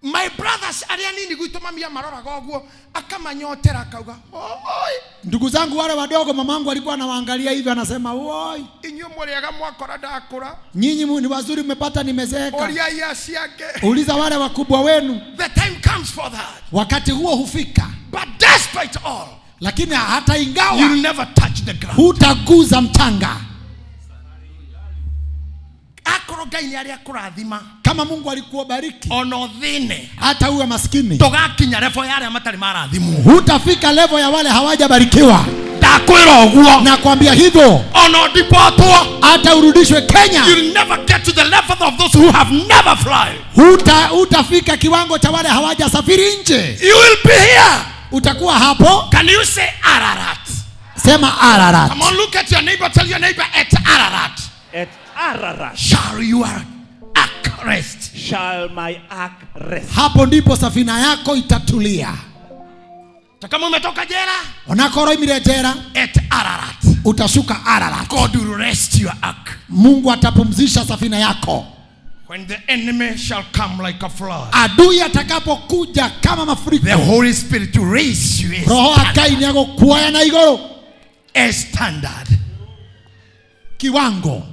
[SPEAKER 1] My brothers aria nini guitoma mia marora goguo akamanyotera akauga oi.
[SPEAKER 2] Ndugu zangu wale wadogo mamangu alikuwa anawaangalia hivi anasema oi.
[SPEAKER 1] Inyo muriaga mwakora dakura.
[SPEAKER 2] Nyinyi ni wazuri mmepata nimezeeka.
[SPEAKER 1] Oria yasi yake.
[SPEAKER 2] Uliza wale wakubwa wenu.
[SPEAKER 1] The time comes for that.
[SPEAKER 2] Wakati huo hufika.
[SPEAKER 1] But despite all,
[SPEAKER 2] lakini hata ingawa
[SPEAKER 1] you'll never touch the ground.
[SPEAKER 2] Hutaguza mchanga. Kama Mungu alikubariki
[SPEAKER 1] onothine
[SPEAKER 2] hata uwe maskini
[SPEAKER 1] togakinya level yale amatari marathimu
[SPEAKER 2] hutafika level ya wale hawajabarikiwa.
[SPEAKER 1] Ndakwira oguo
[SPEAKER 2] nakwambia hivyo
[SPEAKER 1] onodipotwo
[SPEAKER 2] hata urudishwe Kenya.
[SPEAKER 1] You'll never get to the level of those who have never fly.
[SPEAKER 2] Hutafika kiwango cha wale hawajasafiri nje.
[SPEAKER 1] You will be here.
[SPEAKER 2] Utakuwa hapo.
[SPEAKER 1] Can you say Ararat?
[SPEAKER 2] Sema Ararat.
[SPEAKER 1] Come on, look at your neighbor, tell your neighbor at Ararat.
[SPEAKER 3] At Ararat
[SPEAKER 1] shall your ark rest.
[SPEAKER 3] Shall my ark rest.
[SPEAKER 2] Hapo ndipo safina yako itatulia.
[SPEAKER 1] Kama umetoka jela,
[SPEAKER 2] onakoro imire jela,
[SPEAKER 1] at Ararat
[SPEAKER 2] utashuka Ararat.
[SPEAKER 1] God will rest your ark.
[SPEAKER 2] Mungu atapumzisha safina yako.
[SPEAKER 1] When the enemy shall come like a flood,
[SPEAKER 2] adui atakapokuja kama mafuriko,
[SPEAKER 1] the Holy Spirit to raise you.
[SPEAKER 2] Roho akaini yako kuaya na igoro.
[SPEAKER 1] A standard.
[SPEAKER 2] Kiwango.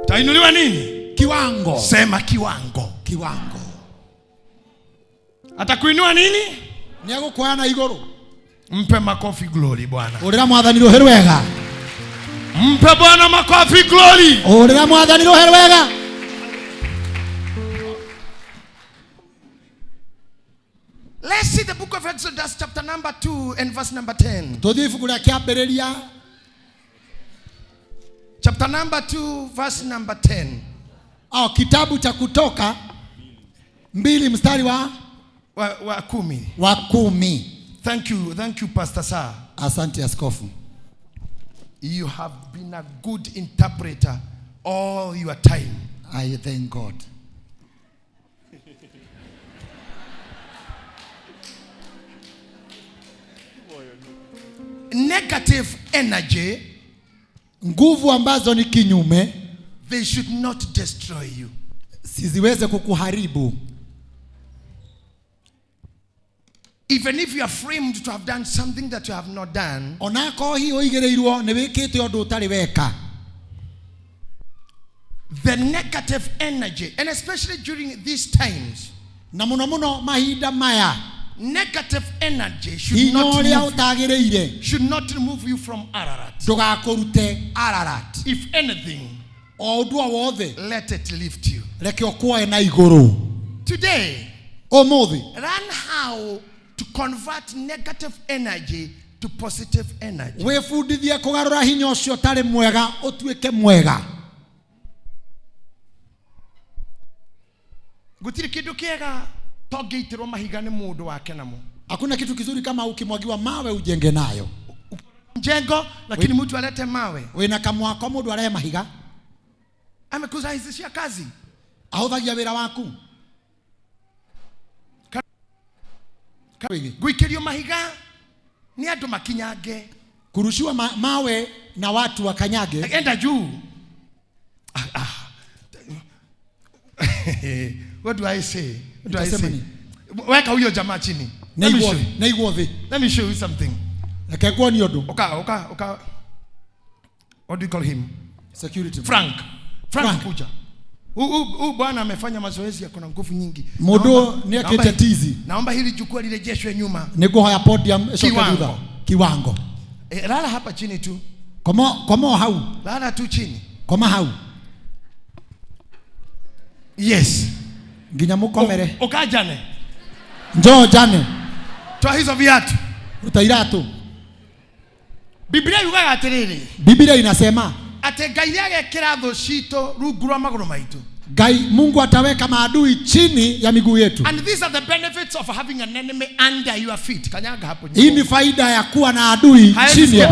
[SPEAKER 1] Tainuliwa nini?
[SPEAKER 2] Kiwango.
[SPEAKER 1] Sema kiwango.
[SPEAKER 2] Kiwango.
[SPEAKER 1] Atakuinua nini?
[SPEAKER 2] Niago kuaya na igoro.
[SPEAKER 1] Mpe makofi glory Bwana.
[SPEAKER 2] Urira mwathani roheru wega.
[SPEAKER 1] Mpe Bwana makofi glory.
[SPEAKER 2] Urira mwathani roheru wega.
[SPEAKER 1] Let's see the book of Exodus chapter number 2 and verse number 10. Chapter number 2 verse number 10.
[SPEAKER 2] Kitabu cha Kutoka 2 mstari wa 10.
[SPEAKER 1] Thank you Pastor Sir.
[SPEAKER 2] Asante askofu.
[SPEAKER 1] You have been a good interpreter all your time.
[SPEAKER 2] I thank God.
[SPEAKER 1] Negative energy,
[SPEAKER 2] nguvu ambazo ni kinyume,
[SPEAKER 1] they should not destroy you.
[SPEAKER 2] Siziweze kukuharibu.
[SPEAKER 1] Even if you are framed to have done something that you have not done,
[SPEAKER 2] onako hiyo igereirwo ne wekete undu utari weka.
[SPEAKER 1] The negative energy, and especially during these times,
[SPEAKER 2] na muno mahinda maya,
[SPEAKER 1] negative energy should not remove you from Ararat.
[SPEAKER 2] Ndugakurute Ararat.
[SPEAKER 1] If anything, let it lift you. Today, learn how to convert negative energy to positive energy.
[SPEAKER 2] Wefundithie kugarura hinya ucio tari mwega utuike mwega.
[SPEAKER 1] gutiri kindu kiega tongeitiro mahiga ni mundu wake namo.
[SPEAKER 2] Hakuna kitu kizuri kama ukimwagiwa mawe ujenge nayo.
[SPEAKER 1] Jengo lakini mtu alete mawe.
[SPEAKER 2] Wena kamwako mundu arehe mahiga.
[SPEAKER 1] Amekurahisishia kazi.
[SPEAKER 2] Ahuthagia wira waku.
[SPEAKER 1] Guikirio mahiga ni andu makinyange.
[SPEAKER 2] Kurushiwa mawe na watu wakanyage.
[SPEAKER 1] Enda juu. What do I say? What do I say? Weka huyo jamaa chini. Let me show you something. Oka. What do you call him?
[SPEAKER 2] Security.
[SPEAKER 1] Frank kuja. Bwana amefanya mazoezi yako na nguvu nyingi.
[SPEAKER 2] Modo ni aketatizi.
[SPEAKER 1] Naomba hili jukwaa lirejeshwe nyuma.
[SPEAKER 2] Niko haya podium kiwango.
[SPEAKER 1] Lala hapa chini tu.
[SPEAKER 2] Komo hau.
[SPEAKER 1] Lala tu chini.
[SPEAKER 2] Koma hau.
[SPEAKER 1] Yes.
[SPEAKER 2] Nginya mukomere.
[SPEAKER 1] Oka jane.
[SPEAKER 2] Njoo jane.
[SPEAKER 1] Toa hizo viatu.
[SPEAKER 2] Utairatu.
[SPEAKER 1] Biblia yugaga atiriri.
[SPEAKER 2] Biblia inasema
[SPEAKER 1] ate Ngai agekira tho cito rungu rwa maguru maitu.
[SPEAKER 2] Mungu ataweka maadui chini ya miguu yetu.
[SPEAKER 1] And these are the benefits of having an enemy under your feet. Kanyaga hapo.
[SPEAKER 2] Hii ni faida ya kuwa na adui chini ya.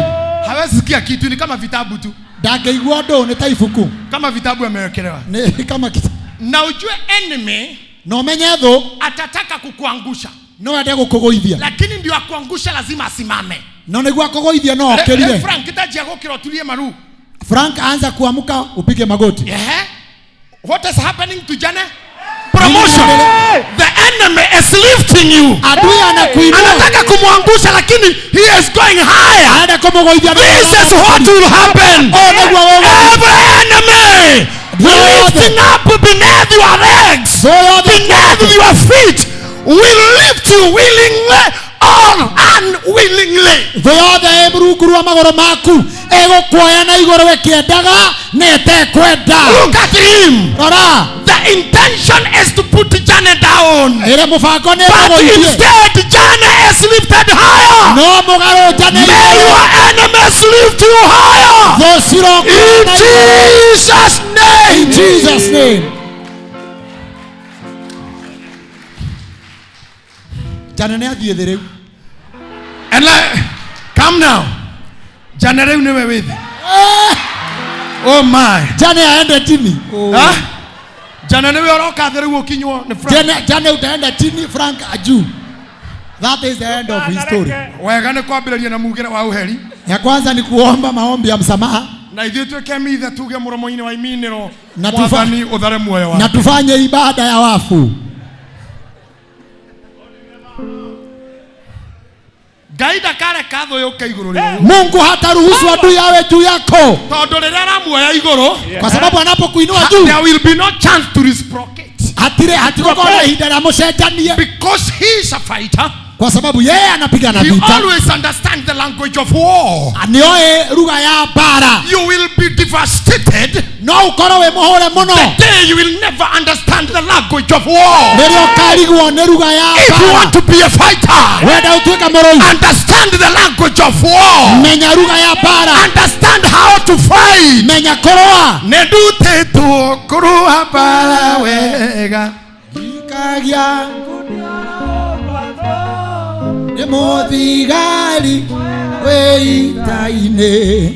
[SPEAKER 1] Hawezi sikia kitu, ni kama vitabu tu.
[SPEAKER 2] Ndageigwa ndo ni taifuku.
[SPEAKER 1] Kama vitabu yamewekelewa.
[SPEAKER 2] Ni kama kitabu.
[SPEAKER 1] Na ujue enemy
[SPEAKER 2] no menyetho
[SPEAKER 1] atataka kukuangusha.
[SPEAKER 2] No ade gukugoithia.
[SPEAKER 1] Lakini ndio akuangusha lazima asimame.
[SPEAKER 2] No niguo akugoithia no okerire.
[SPEAKER 1] Frank kitajia gukira tulie maru.
[SPEAKER 2] Frank anza kuamuka upige magoti.
[SPEAKER 1] What is happening to Jane? Promotion. The enemy is lifting you.
[SPEAKER 2] Adui anakuinua.
[SPEAKER 1] Anataka kumwangusha lakini he is going higher.
[SPEAKER 2] Anaenda kumgoithia.
[SPEAKER 1] This is what will happen. Every enemy lifting up beneath your legs, beneath your feet, will lift you willingly or unwillingly.
[SPEAKER 2] Voyode ebrukuru magoro maku ego kuoya na igoro wekiendaga nete kwenda.
[SPEAKER 1] Look at him.
[SPEAKER 2] Ora.
[SPEAKER 1] The intention is to put Jane down.
[SPEAKER 2] Ere mufango ne
[SPEAKER 1] but instead Jane is lifted higher.
[SPEAKER 2] No mugaro Jane.
[SPEAKER 1] May your enemies lift you higher. In Jesus' name.
[SPEAKER 2] In Jesus' name. Jane ne athiethere.
[SPEAKER 1] And come now. Jane reu niwe withi. Oh my.
[SPEAKER 2] Jane aende chini.
[SPEAKER 1] Jane niwe oroka theru ukinywo ni Frank.
[SPEAKER 2] Jane utaenda chini, Frank aju. That is the end of his story.
[SPEAKER 1] Wega ni kwambĩrĩria na mugire wa uheri.
[SPEAKER 2] Ya kwanza ni kuomba maombi ya msamaha.
[SPEAKER 1] Na ithuĩ twĩke mithe tuge mũromo-inĩ wa iminĩro. Mwathani ũthare muoyo wake.
[SPEAKER 2] Na tufanye ibada ya wafu.
[SPEAKER 1] Gaida kare kadho yoka iguru leo.
[SPEAKER 2] Mungu hataruhusu adui awe juu yako.
[SPEAKER 1] Todo lera muoya iguru.
[SPEAKER 2] Kwa sababu anapokuinua juu,
[SPEAKER 1] there will be no chance to reciprocate.
[SPEAKER 2] Hatikokona hida na mshetani.
[SPEAKER 1] Because he is a fighter.
[SPEAKER 2] Kwa sababu yeye anapigana vita.
[SPEAKER 1] He always understands the language of war.
[SPEAKER 2] Anioe lugha ya bara.
[SPEAKER 1] You will be devastated.
[SPEAKER 2] No ukorowe muhore muno.
[SPEAKER 1] The day you will never understand the language of war.
[SPEAKER 2] Nero karigwo ne lugha ya bara.
[SPEAKER 1] If you want to be a fighter,
[SPEAKER 2] wenda utuika moroi.
[SPEAKER 1] Understand the language of war.
[SPEAKER 2] Menya lugha ya bara.
[SPEAKER 1] Understand how to fight.
[SPEAKER 2] Menya koroa.
[SPEAKER 1] Nedute tu kuruha bara wega.
[SPEAKER 2] Ikagia Mothigari weitaine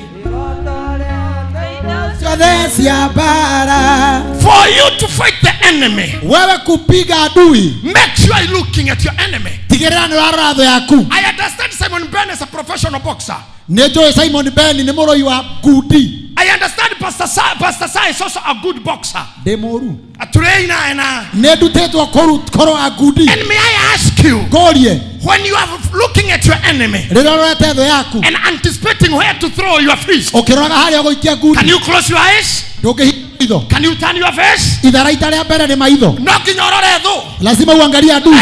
[SPEAKER 2] Sodesia bara.
[SPEAKER 1] For you to fight the enemy,
[SPEAKER 2] wewe kupiga adui,
[SPEAKER 1] make sure you're looking at your enemy.
[SPEAKER 2] Tigirana na radho yaku.
[SPEAKER 1] I understand Simon Ben is a professional boxer.
[SPEAKER 2] Nejo Simon Ben ni moroi wa gudi.
[SPEAKER 1] I understand Pastor Sai is also a good boxer.
[SPEAKER 2] Demoru.
[SPEAKER 1] A trainer and
[SPEAKER 2] Nedutetwa koro agudi.
[SPEAKER 1] And may I ask you, when you are looking at your enemy and anticipating where to throw your fist, can you close your eyes? Can you turn your face?
[SPEAKER 2] Lazima uangalie adui.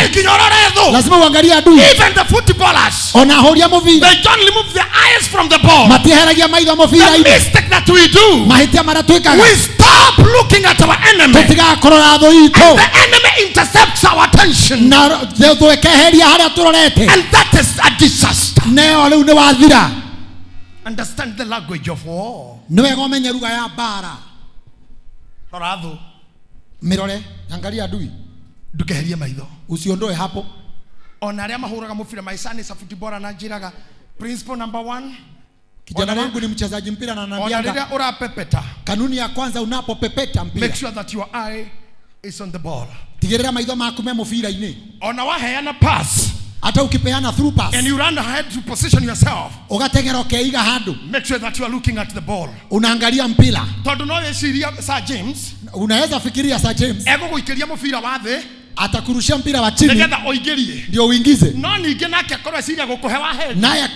[SPEAKER 1] Even the footballers, they don't remove their eyes from the ball. The mistake that we do, we stop looking at our enemy and the enemy intercepts our attention, and that is a disaster. Understand the language of war.
[SPEAKER 2] Mirore, angalia adui.
[SPEAKER 1] Ndukeherie maitho.
[SPEAKER 2] Usiondoe hapo.
[SPEAKER 1] Ona aria mahuraga mubira maisani sa football na njiraga principle number 1.
[SPEAKER 2] Kijana wangu ni mchezaji mpira na ananiambia
[SPEAKER 1] urapepeta.
[SPEAKER 2] Kanuni ya kwanza unapopepeta mpira.
[SPEAKER 1] Make sure that your eye is on the ball.
[SPEAKER 2] Tigirira maitho maku me mubira-ini.
[SPEAKER 1] Ona waheana pass.
[SPEAKER 2] Hata ukipeana through pass.
[SPEAKER 1] And you run ahead to position yourself.
[SPEAKER 2] Ugatengera ukeiga handu.
[SPEAKER 1] Make sure that you are looking at the ball.
[SPEAKER 2] Unaangalia mpira.
[SPEAKER 1] Tondu no yeciria Sir James.
[SPEAKER 2] Unaweza fikiria Sir James.
[SPEAKER 1] Ego guikiria mubira wa thi.
[SPEAKER 2] Atakurushia mpira wa chini.
[SPEAKER 1] Ngetha oingirie.
[SPEAKER 2] Ndio uingize.
[SPEAKER 1] No ninge nake akorwo ciria gukuhe wa head.
[SPEAKER 2] Naye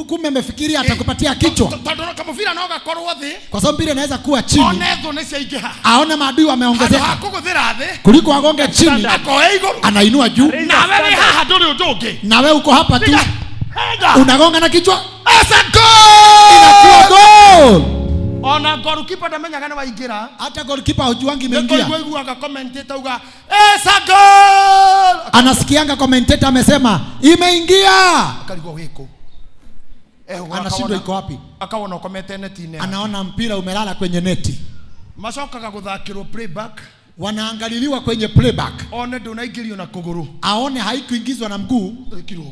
[SPEAKER 2] kumbe amefikiria atakupatia kichwa.
[SPEAKER 1] Tondu kama mubira no gakorwo thi.
[SPEAKER 2] Kwa sababu mpira inaweza kuwa chini.
[SPEAKER 1] Onetho ni ciaingiha.
[SPEAKER 2] Aone maadui wameongezeka.
[SPEAKER 1] Hakuguthira thi.
[SPEAKER 2] Kuliko agonge chini.
[SPEAKER 1] Akoe iguru.
[SPEAKER 2] Anainua juu.
[SPEAKER 1] Nawe ni haha nduri ndungi.
[SPEAKER 2] Nawe uko hapa tu. Unagonga na kichwa.
[SPEAKER 1] It's a goal.
[SPEAKER 2] Inakuwa goal.
[SPEAKER 1] Ona goalkeeper ndamenyaga na waingira.
[SPEAKER 2] Hata goalkeeper hujuangi imeingia.
[SPEAKER 1] Ndio iguaga commentator uga it's a goal.
[SPEAKER 2] Anasikianga commentator amesema imeingia.
[SPEAKER 1] Akaligwa wiko.
[SPEAKER 2] Anashindwa iko wapi?
[SPEAKER 1] Akaona comment netine.
[SPEAKER 2] Anaona mpira umelala kwenye neti.
[SPEAKER 1] Macokaga guthakirwo playback.
[SPEAKER 2] Wanaangaliliwa kwenye playback.
[SPEAKER 1] One ndo naingilio na kuguru.
[SPEAKER 2] Aone haikuingizwa na mguu,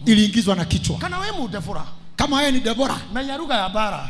[SPEAKER 2] iliingizwa na kichwa.
[SPEAKER 1] Kana wewe mudefora.
[SPEAKER 2] Kama wewe ni Debora,
[SPEAKER 1] menya lugha ya bara.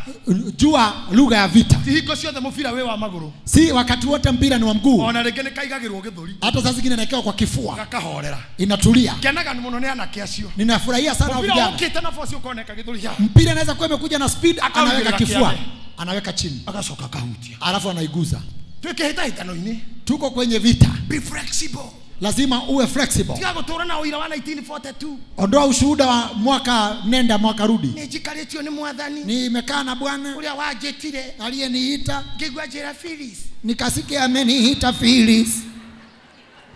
[SPEAKER 2] Jua lugha ya vita.
[SPEAKER 1] Hiko sio mufira wewe wa maguru.
[SPEAKER 2] Si wakati wote mpira ni wa mguu.
[SPEAKER 1] Ona regene kaigagirwo githuri.
[SPEAKER 2] Hata sasa zingine naekea kwa kifua.
[SPEAKER 1] Gakahorera.
[SPEAKER 2] Inatulia.
[SPEAKER 1] Kenaga ni muno ne anakiacio.
[SPEAKER 2] Ninafurahia sana vijana.
[SPEAKER 1] Mpira ukite nafasi ukoneka githuri ya.
[SPEAKER 2] Mpira inaweza kuwa imekuja na speed, anaweka kifua. Anaweka chini.
[SPEAKER 1] Agasoka kahutia.
[SPEAKER 2] Alafu anaiguza.
[SPEAKER 1] Tuikehita-hitano-ini.
[SPEAKER 2] Tuko kwenye vita.
[SPEAKER 1] Be flexible.
[SPEAKER 2] Lazima uwe flexible.
[SPEAKER 1] Tiga gutura na uira wa 1942.
[SPEAKER 2] Ondoa ushuhuda wa mwaka nenda mwaka rudi.
[SPEAKER 1] Nijikaritio ni mwathani.
[SPEAKER 2] Nimekaa na Bwana.
[SPEAKER 1] Uria wajetire.
[SPEAKER 2] Aliyeniita.
[SPEAKER 1] Ngigwa jera Phyllis.
[SPEAKER 2] Nikasikia ameniita Phyllis.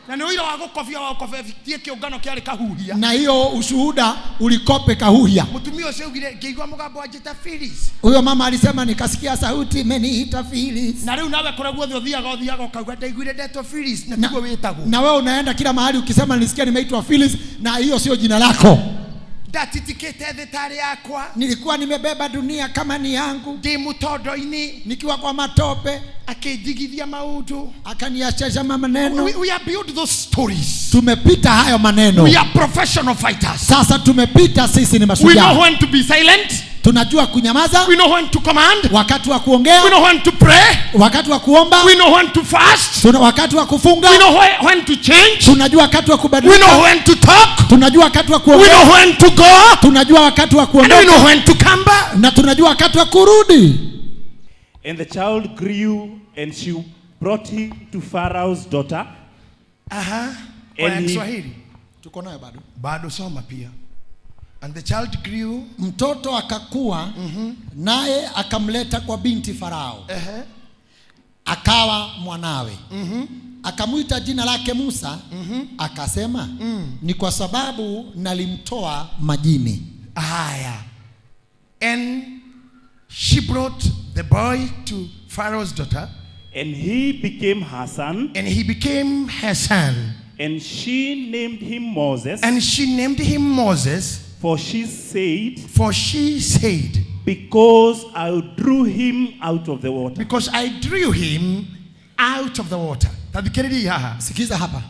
[SPEAKER 1] Na ni uira wa gukofia wa kofetie kiungano kiari kahuhia.
[SPEAKER 2] Na hiyo ushuhuda ulikope kahuhia.
[SPEAKER 1] Mutumio ucio ugire ngigwa mugambo ajita Phyllis.
[SPEAKER 2] Huyo mama alisema nikasikia sauti imeniita Phyllis.
[SPEAKER 1] Na leo nawe kora guothe uthiaga ukauga ndaiguire ndeto Phyllis na tiguo witagwo.
[SPEAKER 2] Na wewe unaenda kila mahali ukisema nilisikia nimeitwa Phyllis na hiyo sio jina lako.
[SPEAKER 1] Ndatitikite thitari yakwa.
[SPEAKER 2] Nilikuwa nimebeba dunia kama ni yangu.
[SPEAKER 1] Ndi mutondo-ini.
[SPEAKER 2] Nikiwa kwa matope.
[SPEAKER 1] Akijigithia maundu.
[SPEAKER 2] Akaniachesha maneno.
[SPEAKER 1] We have built those stories.
[SPEAKER 2] Tumepita hayo maneno.
[SPEAKER 1] We are professional fighters.
[SPEAKER 2] Sasa tumepita, sisi ni mashujaa.
[SPEAKER 1] We know when to be silent.
[SPEAKER 2] Tunajua kunyamaza.
[SPEAKER 1] We know when to command.
[SPEAKER 2] Wakati wa kuongea.
[SPEAKER 1] We know when to pray.
[SPEAKER 2] Wakati wa kuomba.
[SPEAKER 1] We know when to fast.
[SPEAKER 2] Wakati wa kufunga.
[SPEAKER 1] We know when to change.
[SPEAKER 2] Tunajua wakati wa kubadilika.
[SPEAKER 1] We know when to talk.
[SPEAKER 2] Tunajua wakati wa kuongea.
[SPEAKER 1] We know when to go.
[SPEAKER 2] Tunajua wakati wa kuondoka.
[SPEAKER 1] And we know when to come back.
[SPEAKER 2] Na tunajua wakati wa kurudi.
[SPEAKER 3] And the child grew and she brought him to Pharaoh's daughter.
[SPEAKER 1] And Kiswahili.
[SPEAKER 2] Tuko nayo bado.
[SPEAKER 1] Bado soma pia. And the child grew.
[SPEAKER 2] Mtoto akakua. Naye akamleta kwa binti Farao. Akawa mwanawe. Akamuita jina lake Musa. Akasema ni kwa sababu nalimtoa majini.
[SPEAKER 1] Haya. And she brought the boy to Pharaoh's daughter.
[SPEAKER 3] And he became her son.
[SPEAKER 1] And he became her son.
[SPEAKER 3] And she named him Moses.
[SPEAKER 1] And she named him Moses.
[SPEAKER 3] For she said, because I drew him out of the water.
[SPEAKER 1] Because I drew him out of the water.
[SPEAKER 2] Sikiza hapa.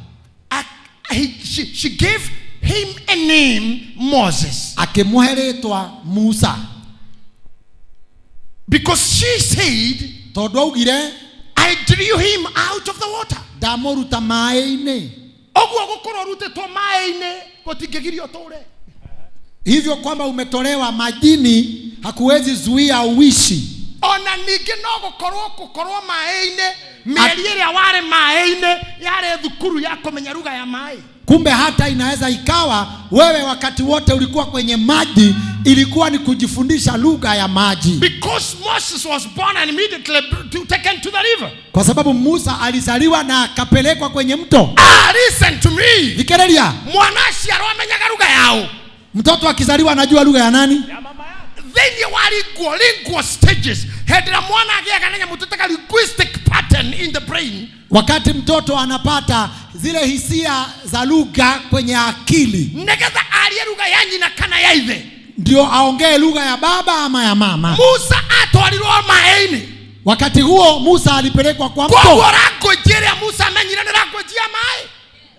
[SPEAKER 1] She gave him a name, Moses.
[SPEAKER 2] Akimweretwa Musa.
[SPEAKER 1] Because she said, I drew him out of the water.
[SPEAKER 2] Damoruta maine.
[SPEAKER 1] Ogwo gukoro rutetwo maine gotingegirio tore.
[SPEAKER 2] Hivyo kwamba umetolewa majini hakuwezi zuia uishi.
[SPEAKER 1] Ona ninge no gukorwo maine meri ire ware maine yare thukuru yako menya lugha ya mai.
[SPEAKER 2] Kumbe hata inaweza ikawa wewe wakati wote ulikuwa kwenye maji, ilikuwa ni kujifundisha lugha ya maji.
[SPEAKER 1] Because Moses was born and immediately taken to the river.
[SPEAKER 2] Kwa sababu Musa alizaliwa na akapelekwa kwenye mto.
[SPEAKER 1] Listen to me.
[SPEAKER 2] Vikerelia.
[SPEAKER 1] Mwanashi aramenyaga lugha yao.
[SPEAKER 2] Mtoto akizaliwa anajua lugha ya nani?
[SPEAKER 1] Ya mama yake. Then you are lingual stages. Hedra mwana agiagananya mutotaka linguistic pattern in the brain.
[SPEAKER 2] Wakati mtoto anapata zile hisia za lugha kwenye akili.
[SPEAKER 1] Negeza alie lugha ya nyina kana ya ithe.
[SPEAKER 2] Ndio aongee lugha ya baba ama ya mama.
[SPEAKER 1] Musa atwarirwo maini.
[SPEAKER 2] Wakati huo Musa alipelekwa kwa mto.
[SPEAKER 1] Kwa rango jere ya Musa amenyira ni rango jia mai.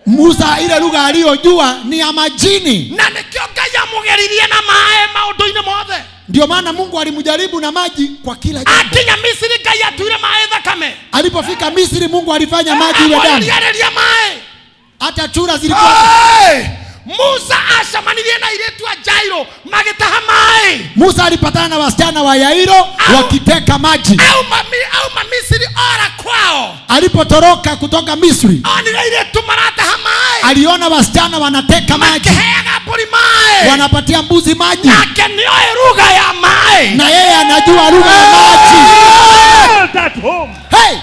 [SPEAKER 2] Musa ile lugha aliyojua ni ya majini.
[SPEAKER 1] Na nikioga ya mugeririe na mae maundu-ini mothe.
[SPEAKER 2] Ndio maana Mungu alimjaribu na maji kwa kila jambo.
[SPEAKER 1] Akinya Misri Ngai atuire mae thakame.
[SPEAKER 2] Alipofika Misri Mungu alifanya maji iwe damu. Hata chura zilikuwa.
[SPEAKER 1] Musa ashamanirie na iretu a Jairo magitaha mae.
[SPEAKER 2] Musa alipatana na wasichana wa Yairo wakiteka maji.
[SPEAKER 1] Au Misri ora kwao.
[SPEAKER 2] Alipotoroka kutoka Misri.
[SPEAKER 1] Iretu marataha mae.
[SPEAKER 2] Aliona wasichana wanateka maji. Wanapatia mbuzi maji.
[SPEAKER 1] Na lugha ya mae.
[SPEAKER 2] Na yeye anajua lugha ya maji. Hey!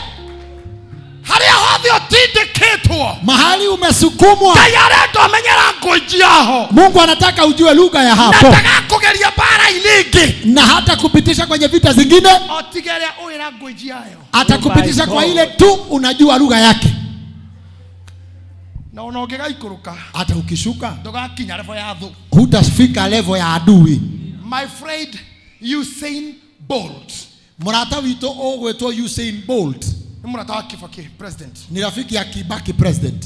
[SPEAKER 1] Haria hodhi otindikitwo.
[SPEAKER 2] Mahali umesukumwa.
[SPEAKER 1] Tayareto amenyera ngoji yaho.
[SPEAKER 2] Mungu anataka ujue lugha ya hapo.
[SPEAKER 1] Nataka kugeria bara iningi.
[SPEAKER 2] Na hata kupitisha kwenye vita zingine.
[SPEAKER 1] Otigeria uira ngoji yayo.
[SPEAKER 2] Atakupitisha kwa ile tu unajua lugha yake.
[SPEAKER 1] Na unaongea ikuruka.
[SPEAKER 2] Hata ukishuka
[SPEAKER 1] ndogakinya level ya adhu.
[SPEAKER 2] Hutafika level ya adui.
[SPEAKER 1] My friend Usain Bolt.
[SPEAKER 2] Murata wito ogwetwo Usain Bolt.
[SPEAKER 1] Murata wa Kibaki president.
[SPEAKER 2] Ni rafiki ya Kibaki president.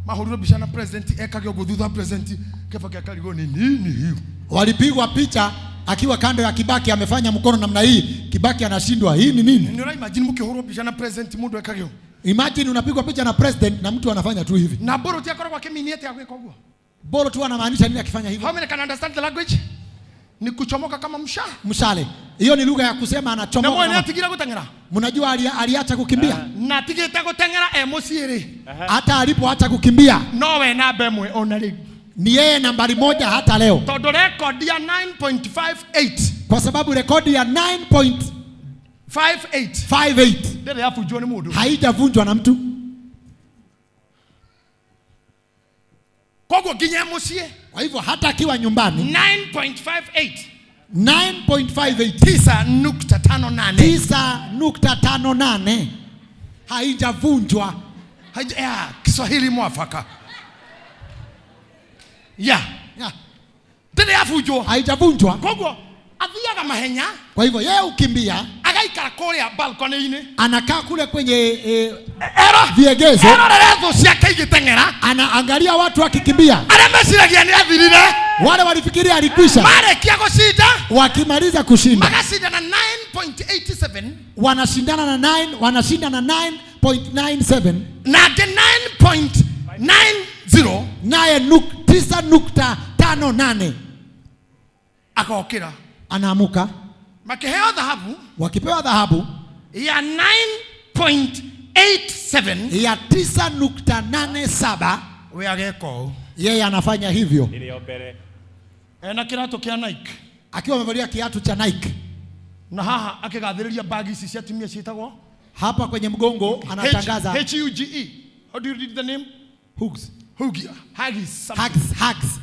[SPEAKER 1] Mahuriro bishana president ekage ogudhudha president Kibaki akaligo ni nini hiyo?
[SPEAKER 2] Walipigwa picha akiwa kando ya Kibaki amefanya mkono namna hii. Kibaki anashindwa. Hii ni nini?
[SPEAKER 1] Ni imagine mkihuriro bishana president mundu ekage.
[SPEAKER 2] Imagine unapigwa picha na president na mtu anafanya tu hivi.
[SPEAKER 1] Na Bolt yakora kwa kiminiete ya kweko huo.
[SPEAKER 2] Bolt tu anamaanisha nini akifanya hivyo?
[SPEAKER 1] How many can understand the language? Ni kuchomoka kama
[SPEAKER 2] mshale. Hiyo ni lugha ya kusema anachomoka.
[SPEAKER 1] Na mwana atigira gutengera.
[SPEAKER 2] Mnajua aliacha kukimbia?
[SPEAKER 1] Na tigita gutengera musiere.
[SPEAKER 2] Hata alipoacha kukimbia.
[SPEAKER 1] Nowe na bemwe onali.
[SPEAKER 2] Ni yeye nambari 1 hata leo.
[SPEAKER 1] Todo record ya 9.58.
[SPEAKER 2] Kwa sababu rekodi ya 9.58
[SPEAKER 1] Dede yafu joni mudu.
[SPEAKER 2] Haijavunjwa na mtu.
[SPEAKER 1] Kogo ginye musie.
[SPEAKER 2] Kwa hivyo hata akiwa nyumbani
[SPEAKER 1] 9.58
[SPEAKER 2] 9.58 9.58 haijavunjwa.
[SPEAKER 1] Kiswahili mwafaka. Dede yafujwa.
[SPEAKER 2] Haijavunjwa.
[SPEAKER 1] Kogo athiaga mahenya.
[SPEAKER 2] Kwa hivyo yeye ukimbia
[SPEAKER 1] agaikara kule balcony-ini.
[SPEAKER 2] Anakaa kule kwenye viegezo. Anaangalia watu wakikimbia. Wale walifikiria alikwisha. Wakimaliza kushinda. Wanashindana na 9.97.
[SPEAKER 1] Na 9.90.
[SPEAKER 2] Naye 9.58.
[SPEAKER 1] Akaokera.
[SPEAKER 2] Anaamuka.
[SPEAKER 1] Makiheo dhahabu.
[SPEAKER 2] Wakipewa dhahabu
[SPEAKER 1] ya 9.87
[SPEAKER 2] ya 9.87
[SPEAKER 1] weageko.
[SPEAKER 2] Yeye anafanya hivyo.
[SPEAKER 1] Na kiatu kia Nike.
[SPEAKER 2] Akiwa amevalia kiatu cha Nike.
[SPEAKER 1] Na haha akigathiriria bagi ici cia timia ciitagwo.
[SPEAKER 2] Hapa kwenye mgongo anatangaza
[SPEAKER 1] HUGE. How do you read the name?
[SPEAKER 2] Hugs.
[SPEAKER 1] Hugia. Huggies.
[SPEAKER 2] Hugs. HUGS.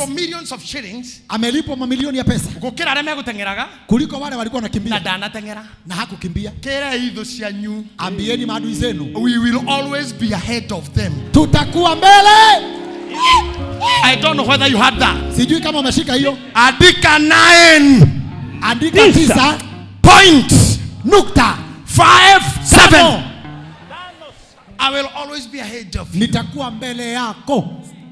[SPEAKER 1] Millions of shillings.
[SPEAKER 2] Amelipwa mamilioni ya pesa.
[SPEAKER 1] Gukira areme gutengeraga.
[SPEAKER 2] Kuliko wale walikuwa wanakimbia.
[SPEAKER 1] Na danatengera.
[SPEAKER 2] Na hakukimbia.
[SPEAKER 1] Kera hizo cianyu.
[SPEAKER 2] Ambieni maadui zenu.
[SPEAKER 1] We will always be ahead of them.
[SPEAKER 2] Tutakuwa mbele.
[SPEAKER 1] I don't know whether you had that.
[SPEAKER 2] Sijui kama umeshika hiyo.
[SPEAKER 1] Andika 9.
[SPEAKER 2] Andika
[SPEAKER 1] 9.57. I will always be ahead of you.
[SPEAKER 2] Nitakuwa mbele yako.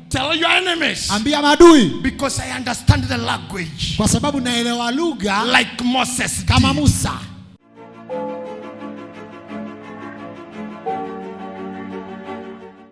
[SPEAKER 1] Tell your enemies.
[SPEAKER 2] Ambia maadui.
[SPEAKER 1] Because I understand the language.
[SPEAKER 2] Kwa sababu naelewa lugha.
[SPEAKER 1] Like Moses.
[SPEAKER 2] Kama Musa.